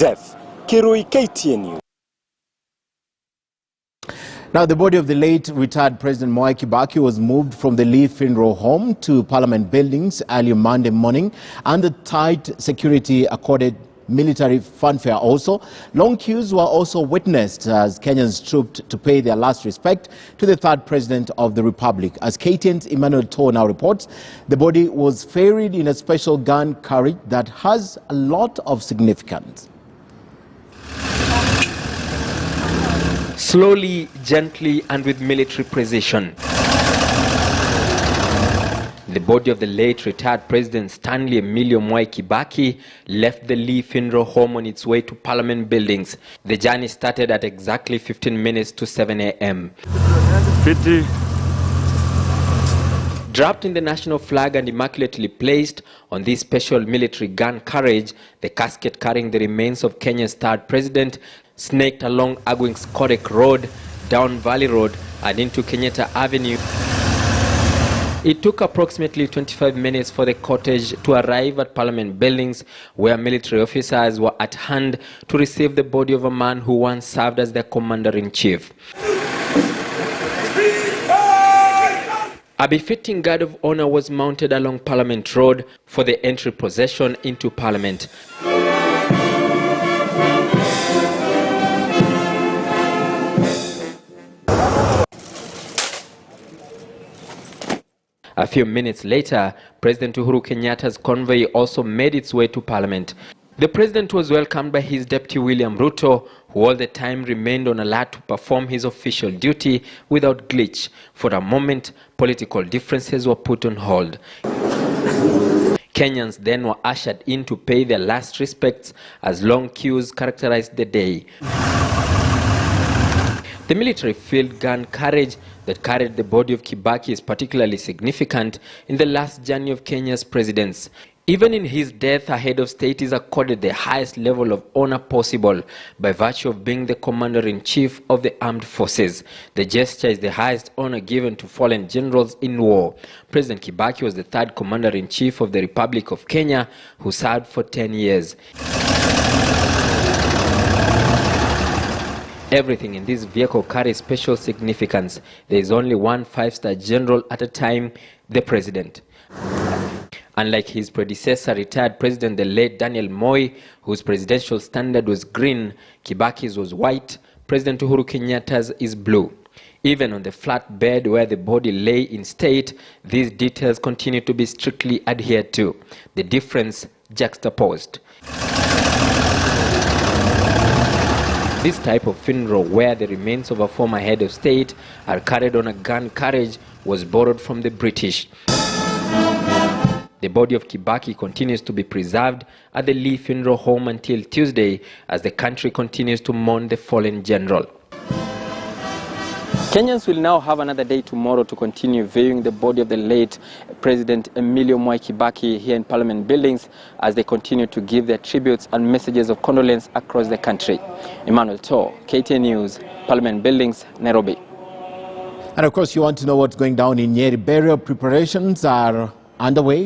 Jeff Kirui, KTN News. Now, the body of the late retired President Mwai Kibaki was moved from the Lee Funeral Home to Parliament buildings early Monday morning under tight security accorded military fanfare. Also, long queues were also witnessed as Kenyans trooped to pay their last respect to the third president of the republic. As KTN's Emmanuel now reports, the body was ferried in a special gun carriage that has a lot of significance. Slowly, gently, and with military precision, the body of the late retired President Stanley Emilio Mwai Kibaki left the Lee Funeral Home on its way to Parliament buildings. The journey started at exactly 15 minutes to 7 a.m. Draped in the national flag and immaculately placed on this special military gun carriage, the casket carrying the remains of Kenya's third president snaked along Agwing's Korek Road, down Valley Road, and into Kenyatta Avenue. It took approximately 25 minutes for the cortege to arrive at Parliament buildings, where military officers were at hand to receive the body of a man who once served as their commander-in-chief. A befitting guard of honor was mounted along Parliament Road for the entry procession into Parliament. A few minutes later, President Uhuru Kenyatta's convoy also made its way to Parliament. The president was welcomed by his deputy William Ruto, who all the time remained on alert to perform his official duty without glitch. For a moment, political differences were put on hold. Kenyans then were ushered in to pay their last respects as long queues characterized the day. The military field gun carriage that carried the body of Kibaki is particularly significant in the last journey of Kenya's presidents. Even in his death, a head of state is accorded the highest level of honor possible by virtue of being the commander-in-chief of the armed forces. The gesture is the highest honor given to fallen generals in war. President Kibaki was the third commander-in-chief of the Republic of Kenya, who served for 10 years. Everything in this vehicle carries special significance. There is only one five-star general at a time, the president. Unlike his predecessor, retired President the late Daniel Moi, whose presidential standard was green, Kibaki's was white, President Uhuru Kenyatta's is blue. Even on the flat bed where the body lay in state, these details continue to be strictly adhered to. The difference juxtaposed. This type of funeral, where the remains of a former head of state are carried on a gun carriage, was borrowed from the British. The body of Kibaki continues to be preserved at the Lee Funeral Home until Tuesday as the country continues to mourn the fallen general. Kenyans will now have another day tomorrow to continue viewing the body of the late President Emilio Mwai Kibaki here in Parliament buildings as they continue to give their tributes and messages of condolence across the country. Emmanuel, KTN News, Parliament buildings, Nairobi. And of course, you want to know what's going down in Nyeri. Burial preparations are underway.